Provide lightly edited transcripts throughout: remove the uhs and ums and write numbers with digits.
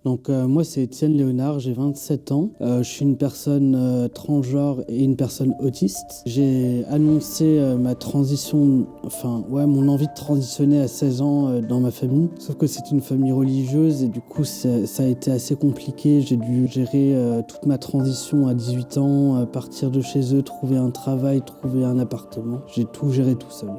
Donc moi c'est Étienne Léonard, j'ai 27 ans. Je suis une personne transgenre et une personne autiste. J'ai annoncé ma transition, mon envie de transitionner à 16 ans dans ma famille. Sauf que c'est une famille religieuse et du coup ça a été assez compliqué. J'ai dû gérer toute ma transition à 18 ans, partir de chez eux, trouver un travail, trouver un appartement. J'ai tout géré tout seul.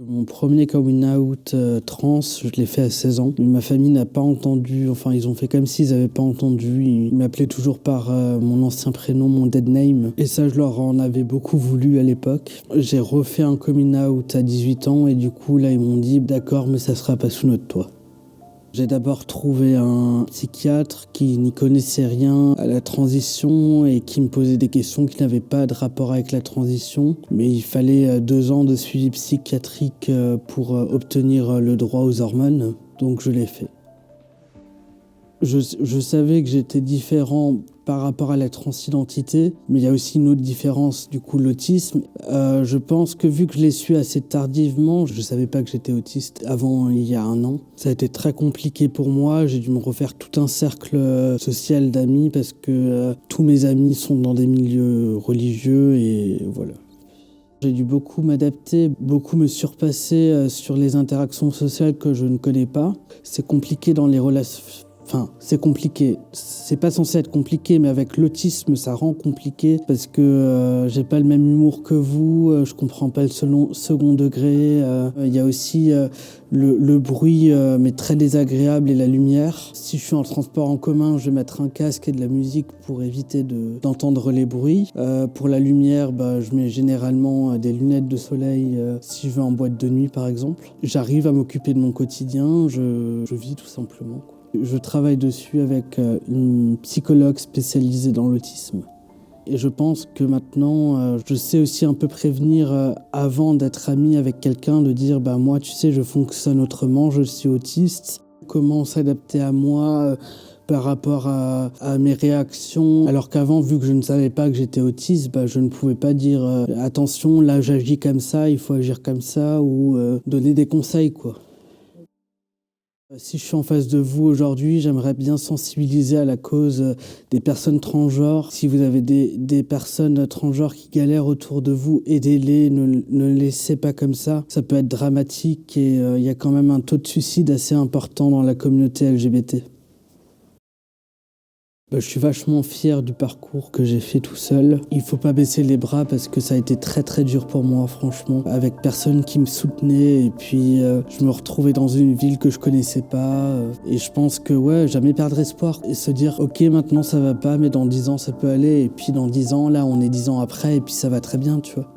Mon premier coming out trans, je l'ai fait à 16 ans. Ma famille n'a pas entendu, ils ont fait comme s'ils n'avaient pas entendu. Ils m'appelaient toujours par mon ancien prénom, mon dead name. Et ça, je leur en avais beaucoup voulu à l'époque. J'ai refait un coming out à 18 ans et du coup, là, ils m'ont dit « D'accord, mais ça sera pas sous notre toit ». J'ai d'abord trouvé un psychiatre qui n'y connaissait rien à la transition et qui me posait des questions qui n'avaient pas de rapport avec la transition. Mais il fallait 2 ans de suivi psychiatrique pour obtenir le droit aux hormones, donc je l'ai fait. Je savais que j'étais différent par rapport à la transidentité, mais il y a aussi une autre différence, du coup l'autisme. Je pense que vu que je l'ai su assez tardivement, je ne savais pas que j'étais autiste avant il y a 1 an. Ça a été très compliqué pour moi, j'ai dû me refaire tout un cercle social d'amis parce que tous mes amis sont dans des milieux religieux et voilà. J'ai dû beaucoup m'adapter, beaucoup me surpasser sur les interactions sociales que je ne connais pas. C'est compliqué dans les relations. C'est compliqué. C'est pas censé être compliqué, mais avec l'autisme, ça rend compliqué parce que j'ai pas le même humour que vous, je comprends pas le second degré. Il y a aussi le bruit, mais très désagréable, et la lumière. Si je suis en transport en commun, je vais mettre un casque et de la musique pour éviter d'entendre les bruits. Pour la lumière, je mets généralement des lunettes de soleil si je vais en boîte de nuit, par exemple. J'arrive à m'occuper de mon quotidien, je vis tout simplement, quoi. Je travaille dessus avec une psychologue spécialisée dans l'autisme. Et je pense que maintenant, je sais aussi un peu prévenir avant d'être ami avec quelqu'un, de dire moi, tu sais, je fonctionne autrement, je suis autiste. Comment s'adapter à moi par rapport à mes réactions. Alors qu'avant, vu que je ne savais pas que j'étais autiste, je ne pouvais pas dire attention, là j'agis comme ça, il faut agir comme ça, ou donner des conseils, quoi. Si je suis en face de vous aujourd'hui, j'aimerais bien sensibiliser à la cause des personnes transgenres. Si vous avez des personnes transgenres qui galèrent autour de vous, aidez-les, ne les laissez pas comme ça. Ça peut être dramatique et il y a quand même un taux de suicide assez important dans la communauté LGBT. Je suis vachement fier du parcours que j'ai fait tout seul. Il faut pas baisser les bras parce que ça a été très très dur pour moi, franchement. Avec personne qui me soutenait et puis je me retrouvais dans une ville que je connaissais pas. Et je pense que jamais perdre espoir et se dire ok, maintenant ça va pas, mais dans 10 ans ça peut aller. Et puis dans 10 ans, là on est 10 ans après et puis ça va très bien, tu vois.